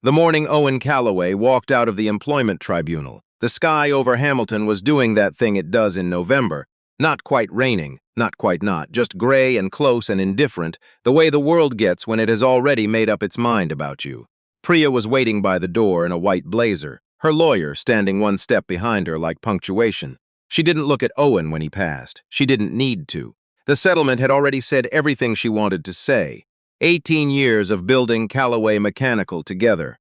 The morning Owen Calloway walked out of the employment tribunal, the sky over Hamilton was doing that thing it does in November. Not quite raining, not quite not, just gray and close and indifferent, the way the world gets when it has already made up its mind about you. Priya was waiting by the door in a white blazer, her lawyer standing one step behind her like punctuation. She didn't look at Owen when he passed. She didn't need to. The settlement had already said everything she wanted to say. 18 years of building Calloway Mechanical together.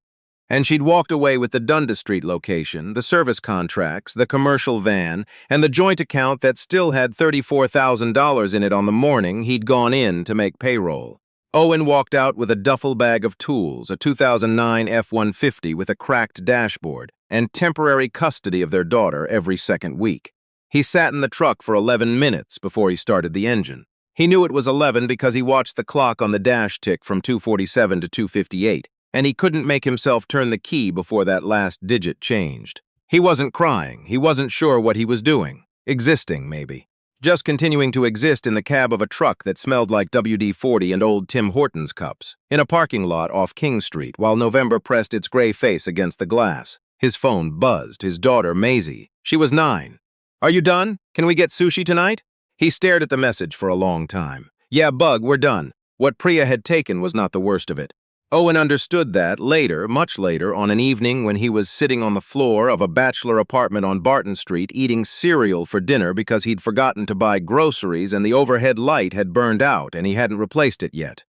And she'd walked away with the Dundas Street location, the service contracts, the commercial van, and the joint account that still had $34,000 in it on the morning he'd gone in to make payroll. Owen walked out with a duffel bag of tools, a 2009 F-150 with a cracked dashboard, and temporary custody of their daughter every second week. He sat in the truck for 11 minutes before he started the engine. He knew it was 11 because he watched the clock on the dash tick from 2:47 to 2:58, and he couldn't make himself turn the key before that last digit changed. He wasn't crying. He wasn't sure what he was doing. Existing, maybe. Just continuing to exist in the cab of a truck that smelled like WD-40 and old Tim Hortons cups, in a parking lot off King Street while November pressed its gray face against the glass. His phone buzzed. His daughter, Maisie. She was 9. "Are you done? Can we get sushi tonight?" He stared at the message for a long time. "Yeah, Bug, we're done." What Priya had taken was not the worst of it. Owen understood that later, much later, on an evening when he was sitting on the floor of a bachelor apartment on Barton Street eating cereal for dinner because he'd forgotten to buy groceries and the overhead light had burned out and he hadn't replaced it yet.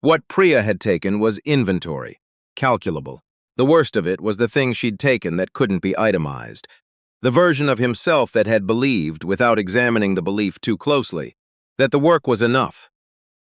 What Priya had taken was inventory, calculable. The worst of it was the thing she'd taken that couldn't be itemized. The version of himself that had believed, without examining the belief too closely, that the work was enough.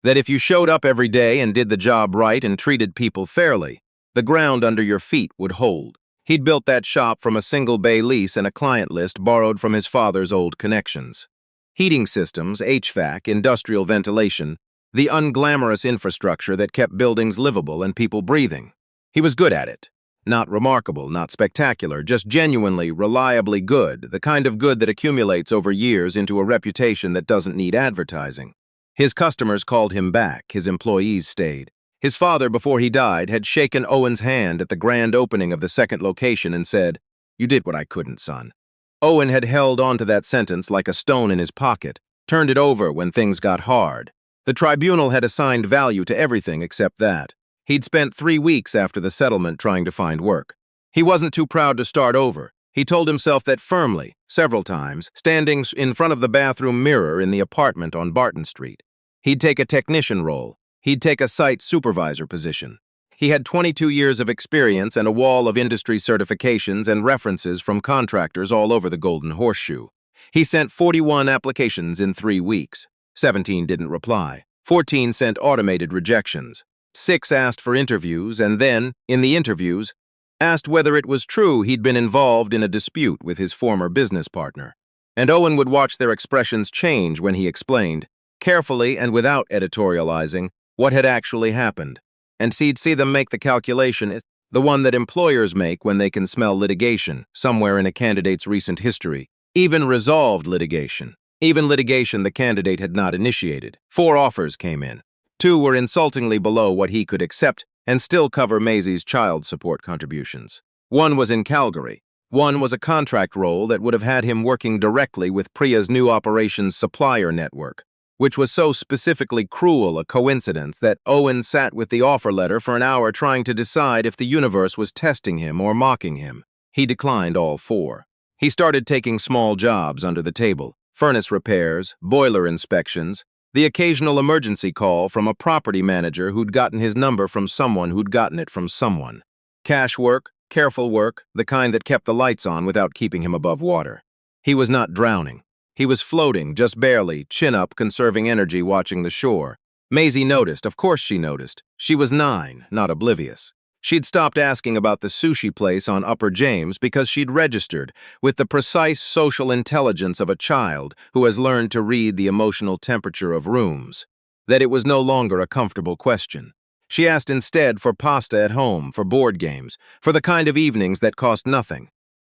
That if you showed up every day and did the job right and treated people fairly, the ground under your feet would hold. He'd built that shop from a single-bay lease and a client list borrowed from his father's old connections. Heating systems, HVAC, industrial ventilation, the unglamorous infrastructure that kept buildings livable and people breathing. He was good at it. Not remarkable, not spectacular, just genuinely, reliably good, the kind of good that accumulates over years into a reputation that doesn't need advertising. His customers called him back, his employees stayed. His father, before he died, had shaken Owen's hand at the grand opening of the second location and said, "You did what I couldn't, son." Owen had held on to that sentence like a stone in his pocket, turned it over when things got hard. The tribunal had assigned value to everything except that. He'd spent 3 weeks after the settlement trying to find work. He wasn't too proud to start over. He told himself that firmly, several times, standing in front of the bathroom mirror in the apartment on Barton Street. He'd take a technician role. He'd take a site supervisor position. He had 22 years of experience and a wall of industry certifications and references from contractors all over the Golden Horseshoe. He sent 41 applications in 3 weeks. 17 didn't reply. 14 sent automated rejections. 6 asked for interviews and then, in the interviews, asked whether it was true he'd been involved in a dispute with his former business partner. And Owen would watch their expressions change when he explained, carefully and without editorializing, what had actually happened. And he'd see them make the calculation, the one that employers make when they can smell litigation somewhere in a candidate's recent history, even resolved litigation, even litigation the candidate had not initiated. 4 offers came in. 2 were insultingly below what he could accept and still cover Maisie's child support contributions. 1 was in Calgary. 1 was a contract role that would have had him working directly with Priya's new operations supplier network, which was so specifically cruel a coincidence that Owen sat with the offer letter for an hour trying to decide if the universe was testing him or mocking him. He declined all 4. He started taking small jobs under the table, furnace repairs, boiler inspections, the occasional emergency call from a property manager who'd gotten his number from someone who'd gotten it from someone. Cash work, careful work, the kind that kept the lights on without keeping him above water. He was not drowning. He was floating, just barely, chin up, conserving energy watching the shore. Maisie noticed, of course she noticed. She was 9, not oblivious. She'd stopped asking about the sushi place on Upper James because she'd registered with the precise social intelligence of a child who has learned to read the emotional temperature of rooms, that it was no longer a comfortable question. She asked instead for pasta at home, for board games, for the kind of evenings that cost nothing.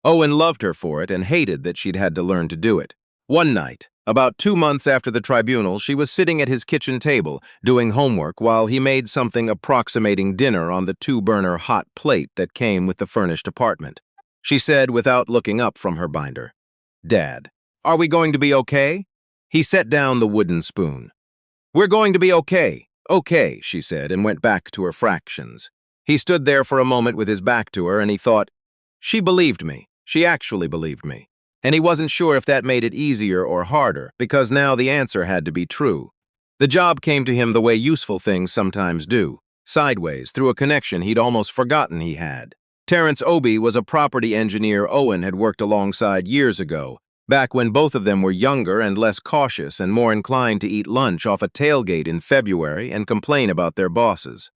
Owen loved her for it and hated that she'd had to learn to do it. One night, About 2 months after the tribunal, she was sitting at his kitchen table, doing homework while he made something approximating dinner on the two-burner hot plate that came with the furnished apartment. She said without looking up from her binder, "Dad, are we going to be okay?" He set down the wooden spoon. "We're going to be okay. Okay," she said, and went back to her fractions. He stood there for a moment with his back to her, and he thought, she believed me. She actually believed me. And he wasn't sure if that made it easier or harder, because now the answer had to be true. The job came to him the way useful things sometimes do, sideways, through a connection he'd almost forgotten he had. Terrence Obie was a property engineer Owen had worked alongside years ago, back when both of them were younger and less cautious and more inclined to eat lunch off a tailgate in February and complain about their bosses.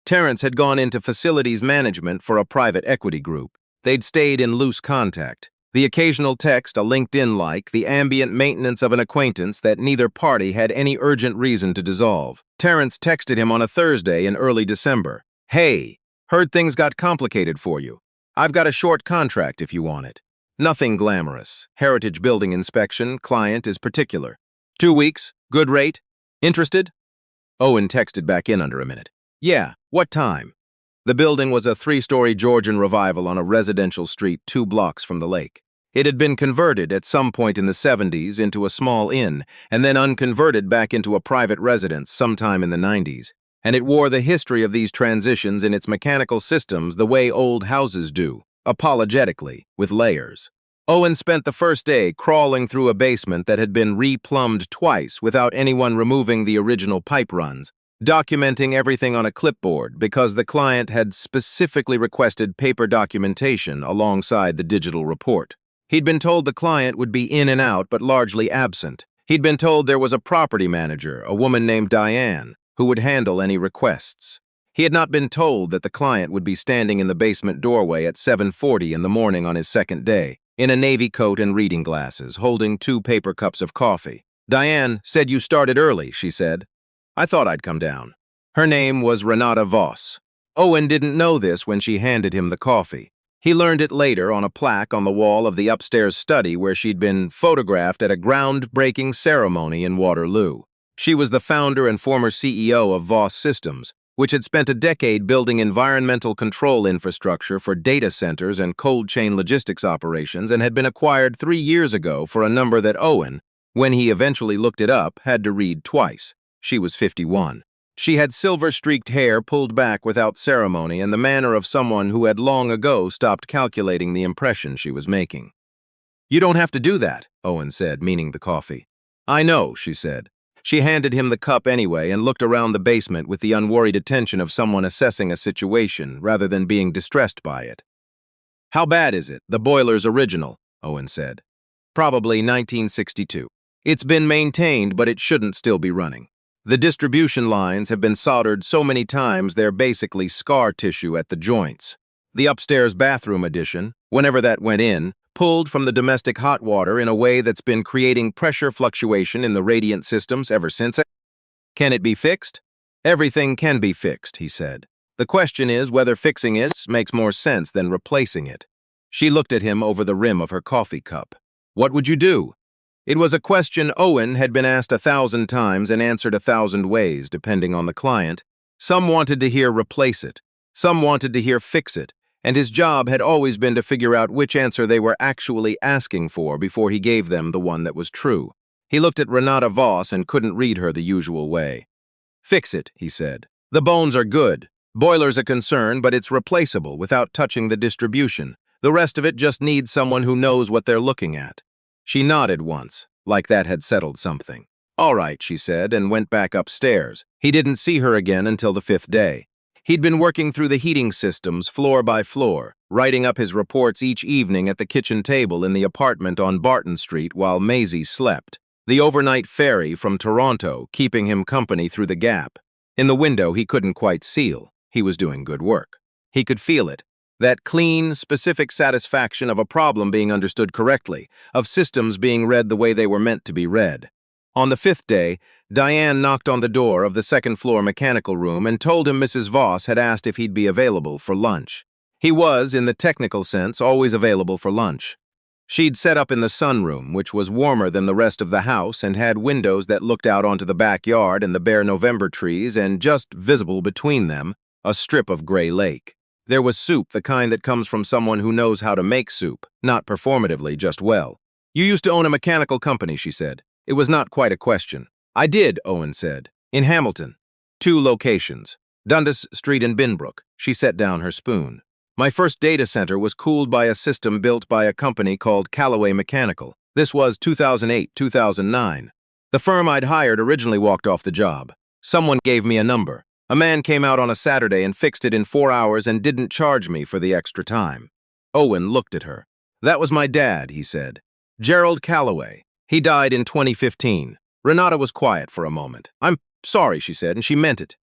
Terrence had gone into facilities management for a private equity group. They'd stayed in loose contact. The occasional text, a LinkedIn like, the ambient maintenance of an acquaintance that neither party had any urgent reason to dissolve. Terrence texted him on a Thursday in early December. "Hey, heard things got complicated for you. I've got a short contract if you want it. Nothing glamorous. Heritage building inspection, client is particular. 2 weeks, good rate. Interested?" Owen texted back in under a minute. "Yeah, what time?" The building was a 3-story Georgian revival on a residential street 2 blocks from the lake. It had been converted at some point in the 70s into a small inn, and then unconverted back into a private residence sometime in the 90s. And it wore the history of these transitions in its mechanical systems the way old houses do, apologetically, with layers. Owen spent the first day crawling through a basement that had been replumbed twice without anyone removing the original pipe runs, documenting everything on a clipboard because the client had specifically requested paper documentation alongside the digital report. He'd been told the client would be in and out but largely absent. He'd been told there was a property manager, a woman named Diane, who would handle any requests. He had not been told that the client would be standing in the basement doorway at 7:40 in the morning on his second day, in a navy coat and reading glasses, holding 2 paper cups of coffee. "Diane said you started early," she said. "I thought I'd come down." Her name was Renata Voss. Owen didn't know this when she handed him the coffee. He learned it later on a plaque on the wall of the upstairs study where she'd been photographed at a groundbreaking ceremony in Waterloo. She was the founder and former CEO of Voss Systems, which had spent a decade building environmental control infrastructure for data centers and cold chain logistics operations, and had been acquired 3 years ago for a number that Owen, when he eventually looked it up, had to read twice. She was 51. She had silver-streaked hair pulled back without ceremony and the manner of someone who had long ago stopped calculating the impression she was making. "You don't have to do that," Owen said, meaning the coffee. "I know," she said. She handed him the cup anyway and looked around the basement with the unworried attention of someone assessing a situation rather than being distressed by it. "How bad is it? The boiler's original," Owen said. "Probably 1962. It's been maintained, but it shouldn't still be running. The distribution lines have been soldered so many times they're basically scar tissue at the joints. The upstairs bathroom addition, whenever that went in, pulled from the domestic hot water in a way that's been creating pressure fluctuation in the radiant systems ever since. Can it be fixed? Everything can be fixed," he said. "The question is whether fixing it makes more sense than replacing it." She looked at him over the rim of her coffee cup. "What would you do?" It was a question Owen had been asked 1,000 times and answered 1,000 ways, depending on the client. Some wanted to hear replace it. Some wanted to hear fix it. And his job had always been to figure out which answer they were actually asking for before he gave them the one that was true. He looked at Renata Voss and couldn't read her the usual way. "Fix it," he said. "The bones are good. Boiler's a concern, but it's replaceable without touching the distribution. The rest of it just needs someone who knows what they're looking at." She nodded once, like that had settled something. "All right," she said, and went back upstairs. He didn't see her again until the 5th day. He'd been working through the heating systems floor by floor, writing up his reports each evening at the kitchen table in the apartment on Barton Street while Maisie slept. The overnight ferry from Toronto keeping him company through the gap. In the window he couldn't quite seal. He was doing good work. He could feel it. That clean, specific satisfaction of a problem being understood correctly, of systems being read the way they were meant to be read. On the 5th day, Diane knocked on the door of the second-floor mechanical room and told him Mrs. Voss had asked if he'd be available for lunch. He was, in the technical sense, always available for lunch. She'd set up in the sunroom, which was warmer than the rest of the house and had windows that looked out onto the backyard and the bare November trees, and just visible between them, a strip of gray lake. There was soup, the kind that comes from someone who knows how to make soup, not performatively, just well. "You used to own a mechanical company," she said. It was not quite a question. "I did," Owen said. "In Hamilton. 2 locations. Dundas Street and Binbrook." She set down her spoon. "My first data center was cooled by a system built by a company called Callaway Mechanical. This was 2008, 2009. The firm I'd hired originally walked off the job. Someone gave me a number. A man came out on a Saturday and fixed it in 4 hours and didn't charge me for the extra time." Owen looked at her. "That was my dad," he said. "Gerald Calloway. He died in 2015. Renata was quiet for a moment. "I'm sorry," she said, and she meant it.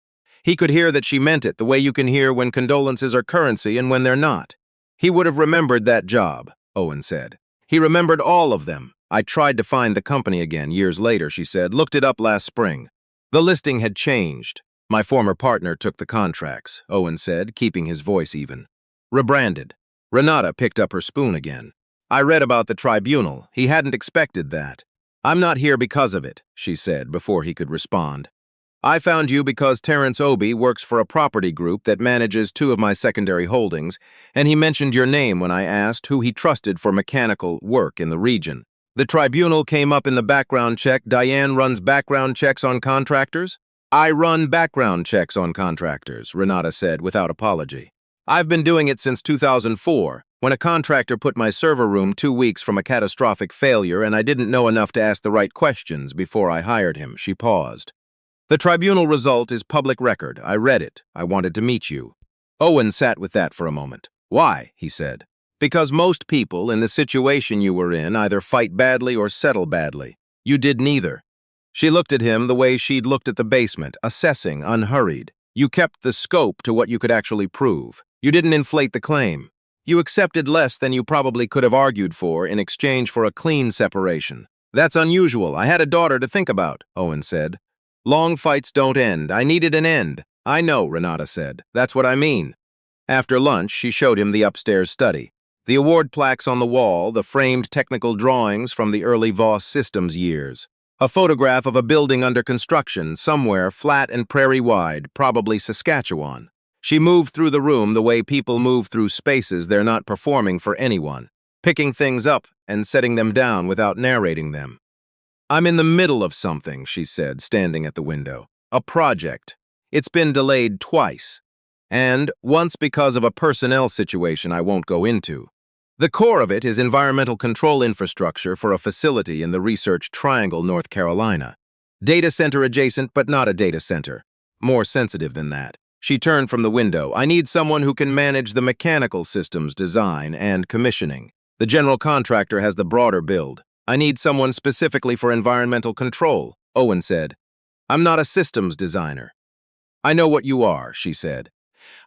He could hear that she meant it, the way you can hear when condolences are currency and when they're not. "He would have remembered that job," Owen said. "He remembered all of them. I tried to find the company again years later," she said. "Looked it up last spring. The listing had changed. My former partner took the contracts," Owen said, keeping his voice even. "Rebranded." Renata picked up her spoon again. "I read about the tribunal. He hadn't expected that." "I'm not here because of it," she said before he could respond. "I found you because Terrence Obie works for a property group that manages 2 of my secondary holdings, and he mentioned your name when I asked who he trusted for mechanical work in the region. The tribunal came up in the background check. Diane runs background checks on contractors?" "I run background checks on contractors," Renata said without apology. "I've been doing it since 2004, when a contractor put my server room 2 weeks from a catastrophic failure and I didn't know enough to ask the right questions before I hired him." She paused. "The tribunal result is public record. I read it. I wanted to meet you." Owen sat with that for a moment. "Why?" he said. "Because most people in the situation you were in either fight badly or settle badly. You did neither." She looked at him the way she'd looked at the basement, assessing, unhurried. "You kept the scope to what you could actually prove. You didn't inflate the claim. You accepted less than you probably could have argued for in exchange for a clean separation. That's unusual. I had a daughter to think about," Owen said. "Long fights don't end. I needed an end." "I know," Renata said. "That's what I mean." After lunch, she showed him the upstairs study. The award plaques on the wall, the framed technical drawings from the early Voss Systems years. A photograph of a building under construction somewhere flat and prairie-wide, probably Saskatchewan. She moved through the room the way people move through spaces they're not performing for anyone, picking things up and setting them down without narrating them. "I'm in the middle of something," she said, standing at the window. "A project. It's been delayed twice. And once because of a personnel situation I won't go into. The core of it is environmental control infrastructure for a facility in the Research Triangle, North Carolina. Data center adjacent, but not a data center. More sensitive than that." She turned from the window. "I need someone who can manage the mechanical systems design and commissioning. The general contractor has the broader build. I need someone specifically for environmental control," Owen said. "I'm not a systems designer." "I know what you are," she said.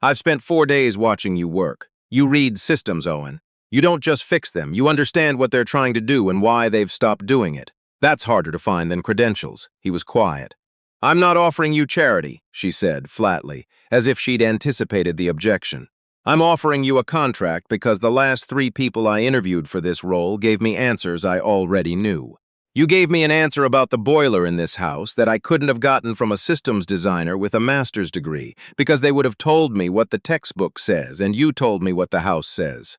"I've spent 4 days watching you work. You read systems, Owen. You don't just fix them. You understand what they're trying to do and why they've stopped doing it. That's harder to find than credentials." He was quiet. "I'm not offering you charity," she said flatly, as if she'd anticipated the objection. "I'm offering you a contract because the last 3 people I interviewed for this role gave me answers I already knew. You gave me an answer about the boiler in this house that I couldn't have gotten from a systems designer with a master's degree, because they would have told me what the textbook says, and you told me what the house says."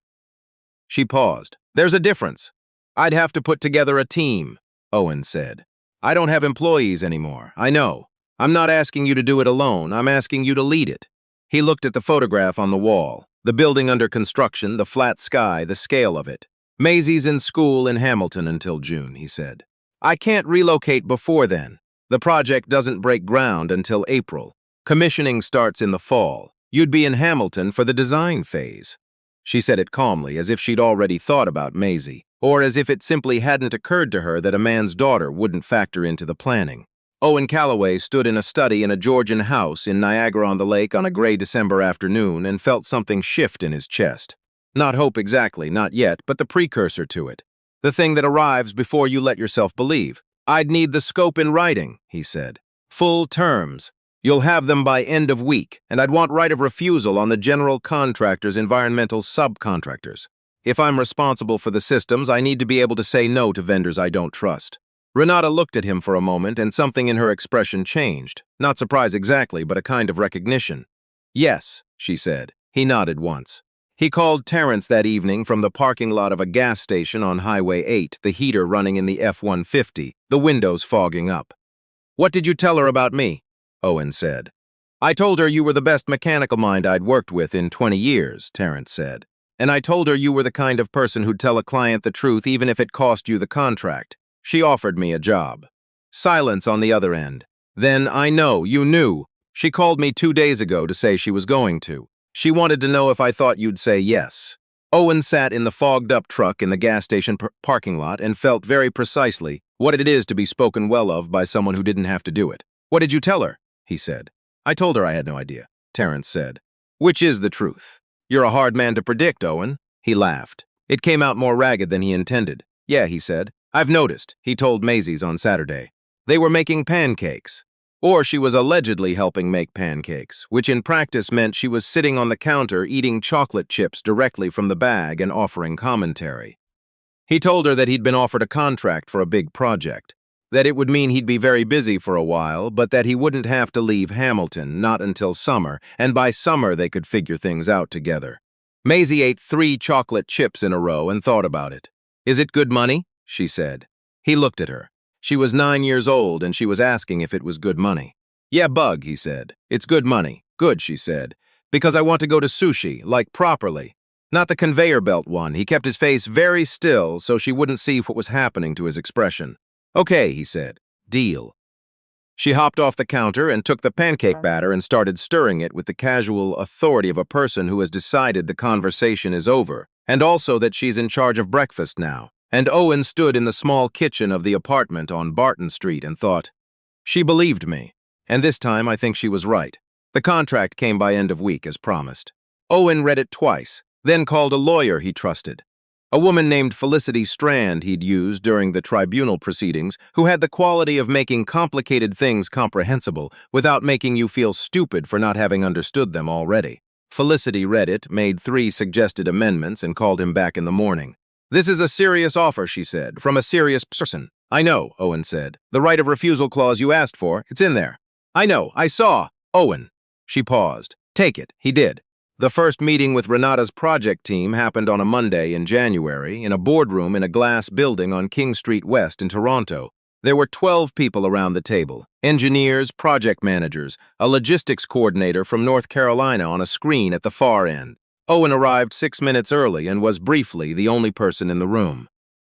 She paused. "There's a difference. I'd have to put together a team," Owen said. "I don't have employees anymore. I know. I'm not asking you to do it alone. I'm asking you to lead it." He looked at the photograph on the wall, the building under construction, the flat sky, the scale of it. "Maisie's in school in Hamilton until June," he said. "I can't relocate before then. The project doesn't break ground until April. Commissioning starts in the fall. You'd be in Hamilton for the design phase." She said it calmly, as if she'd already thought about Maisie, or as if it simply hadn't occurred to her that a man's daughter wouldn't factor into the planning. Owen Calloway stood in a study in a Georgian house in Niagara-on-the-Lake on a gray December afternoon and felt something shift in his chest. Not hope exactly, not yet, but the precursor to it. The thing that arrives before you let yourself believe. "I'd need the scope in writing," he said. "Full terms. You'll have them by end of week, and I'd want right of refusal on the general contractor's environmental subcontractors." If I'm responsible for the systems, I need to be able to say no to vendors I don't trust. Renata looked at him for a moment, and something in her expression changed. Not surprise exactly, but a kind of recognition. Yes, she said. He nodded once. He called Terrence that evening from the parking lot of a gas station on Highway 8, the heater running in the F-150, the windows fogging up. "What did you tell her about me?" Owen said. "I told her you were the best mechanical mind I'd worked with in 20 years, Terrence said. "And I told her you were the kind of person who'd tell a client the truth even if it cost you the contract. She offered me a job." Silence on the other end. "Then I know, you knew. She called me 2 days ago to say she was going to. She wanted to know if I thought you'd say yes." Owen sat in the fogged-up truck in the gas station parking lot and felt very precisely what it is to be spoken well of by someone who didn't have to do it. "What did you tell her?" he said. "I told her I had no idea," Terrence said. "Which is the truth?" "You're a hard man to predict, Owen." He laughed. It came out more ragged than he intended. "Yeah," he said. "I've noticed," he told Maisie's on Saturday. They were making pancakes. Or she was allegedly helping make pancakes, which in practice meant she was sitting on the counter eating chocolate chips directly from the bag and offering commentary. He told her that he'd been offered a contract for a big project, that it would mean he'd be very busy for a while, but that he wouldn't have to leave Hamilton, not until summer, and by summer they could figure things out together. Maisie ate 3 chocolate chips in a row and thought about it. "Is it good money?" she said. He looked at her. She was 9 years old, and she was asking if it was good money. "Yeah, Bug," he said. "It's good money." "Good," she said. "Because I want to go to sushi, like properly. Not the conveyor belt one." He kept his face very still so she wouldn't see what was happening to his expression. "Okay," he said. "Deal." She hopped off the counter and took the pancake batter and started stirring it with the casual authority of a person who has decided the conversation is over, and also that she's in charge of breakfast now. And Owen stood in the small kitchen of the apartment on Barton Street and thought, "She believed me. And this time I think she was right." The contract came by end of week as promised. Owen read it twice, then called a lawyer he trusted. A woman named Felicity Strand he'd used during the tribunal proceedings, who had the quality of making complicated things comprehensible without making you feel stupid for not having understood them already. Felicity read it, made 3 suggested amendments, and called him back in the morning. "This is a serious offer," she said, "from a serious person." "I know," Owen said. "The right of refusal clause you asked for, it's in there." "I know, I saw." "Owen." She paused. "Take it." He did. The first meeting with Renata's project team happened on a Monday in January in a boardroom in a glass building on King Street West in Toronto. There were 12 people around the table: engineers, project managers, a logistics coordinator from North Carolina on a screen at the far end. Owen arrived 6 minutes early and was briefly the only person in the room.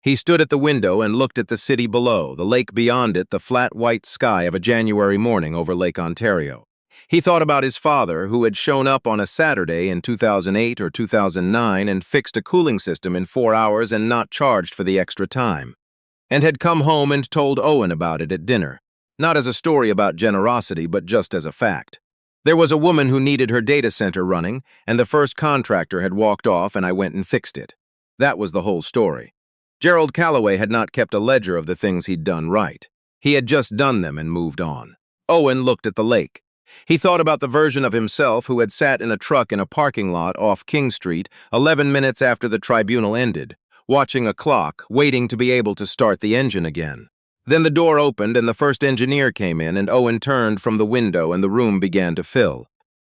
He stood at the window and looked at the city below, the lake beyond it, the flat white sky of a January morning over Lake Ontario. He thought about his father, who had shown up on a Saturday in 2008 or 2009 and fixed a cooling system in 4 hours and not charged for the extra time, and had come home and told Owen about it at dinner, not as a story about generosity, but just as a fact. "There was a woman who needed her data center running, and the first contractor had walked off, and I went and fixed it." That was the whole story. Gerald Calloway had not kept a ledger of the things he'd done right. He had just done them and moved on. Owen looked at the lake. He thought about the version of himself who had sat in a truck in a parking lot off King Street 11 minutes after the tribunal ended, watching a clock, waiting to be able to start the engine again. Then the door opened and the first engineer came in, and Owen turned from the window and the room began to fill.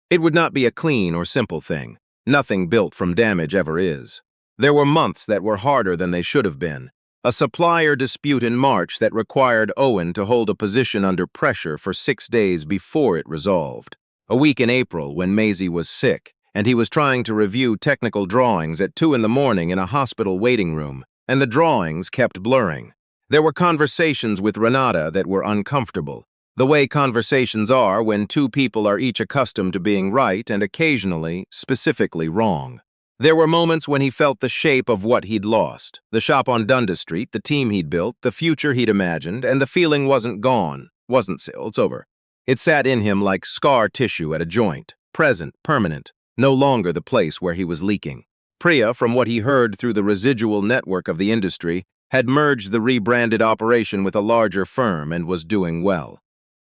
It would not be a clean or simple thing. Nothing built from damage ever is. There were months that were harder than they should have been. A supplier dispute in March that required Owen to hold a position under pressure for 6 days before it resolved. A week in April when Maisie was sick, and he was trying to review technical drawings at 2 in the morning in a hospital waiting room, and the drawings kept blurring. There were conversations with Renata that were uncomfortable, the way conversations are when 2 people are each accustomed to being right and occasionally, specifically wrong. There were moments when he felt the shape of what he'd lost: the shop on Dundas Street, the team he'd built, the future he'd imagined, and the feeling wasn't gone, wasn't still, it's over. It sat in him like scar tissue at a joint, present, permanent, no longer the place where he was leaking. Priya, from what he heard through the residual network of the industry, had merged the rebranded operation with a larger firm and was doing well.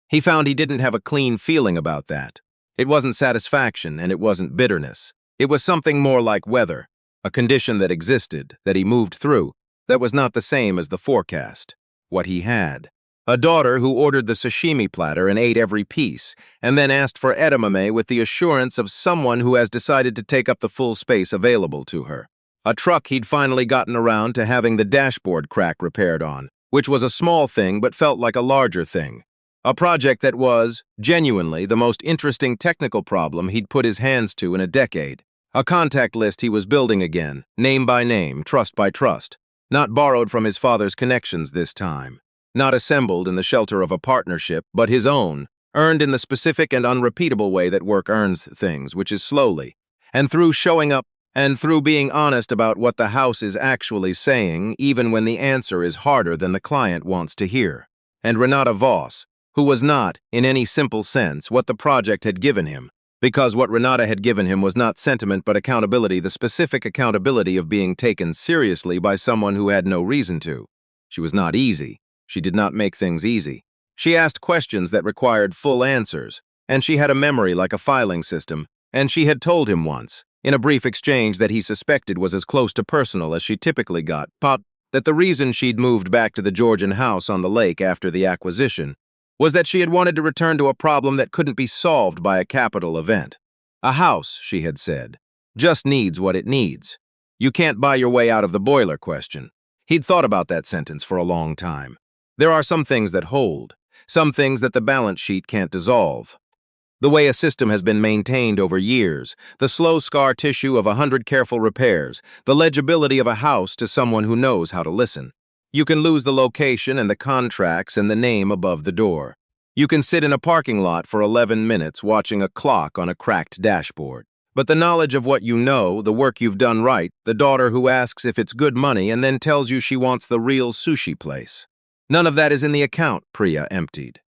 He found he didn't have a clean feeling about that. It wasn't satisfaction and it wasn't bitterness. It was something more like weather. A condition that existed, that he moved through, that was not the same as the forecast. What he had. A daughter who ordered the sashimi platter and ate every piece, and then asked for edamame with the assurance of someone who has decided to take up the full space available to her. A truck he'd finally gotten around to having the dashboard crack repaired on, which was a small thing but felt like a larger thing. A project that was, genuinely, the most interesting technical problem he'd put his hands to in a decade. A contact list he was building again, name by name, trust by trust. Not borrowed from his father's connections this time. Not assembled in the shelter of a partnership, but his own, earned in the specific and unrepeatable way that work earns things, which is slowly. And through showing up, and through being honest about what the house is actually saying, even when the answer is harder than the client wants to hear. And Renata Voss, who was not, in any simple sense, what the project had given him, because what Renata had given him was not sentiment but accountability, the specific accountability of being taken seriously by someone who had no reason to. She was not easy. She did not make things easy. She asked questions that required full answers, and she had a memory like a filing system, and she had told him once, in a brief exchange that he suspected was as close to personal as she typically got, that the reason she'd moved back to the Georgian house on the lake after the acquisition was that she had wanted to return to a problem that couldn't be solved by a capital event. A house, she had said, just needs what it needs. You can't buy your way out of the boiler question. He'd thought about that sentence for a long time. There are some things that hold, some things that the balance sheet can't dissolve. The way a system has been maintained over years, the slow scar tissue of 100 careful repairs, the legibility of a house to someone who knows how to listen. You can lose the location and the contracts and the name above the door. You can sit in a parking lot for 11 minutes watching a clock on a cracked dashboard. But the knowledge of what you know, the work you've done right, the daughter who asks if it's good money and then tells you she wants the real sushi place. None of that is in the account, Priya emptied.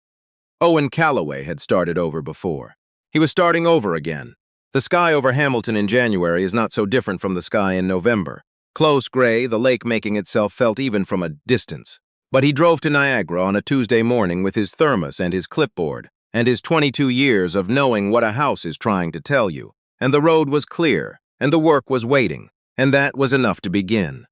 Owen Calloway had started over before. He was starting over again. The sky over Hamilton in January is not so different from the sky in November. Close gray, the lake making itself felt even from a distance. But he drove to Niagara on a Tuesday morning with his thermos and his clipboard, and his 22 years of knowing what a house is trying to tell you. And the road was clear, and the work was waiting, and that was enough to begin.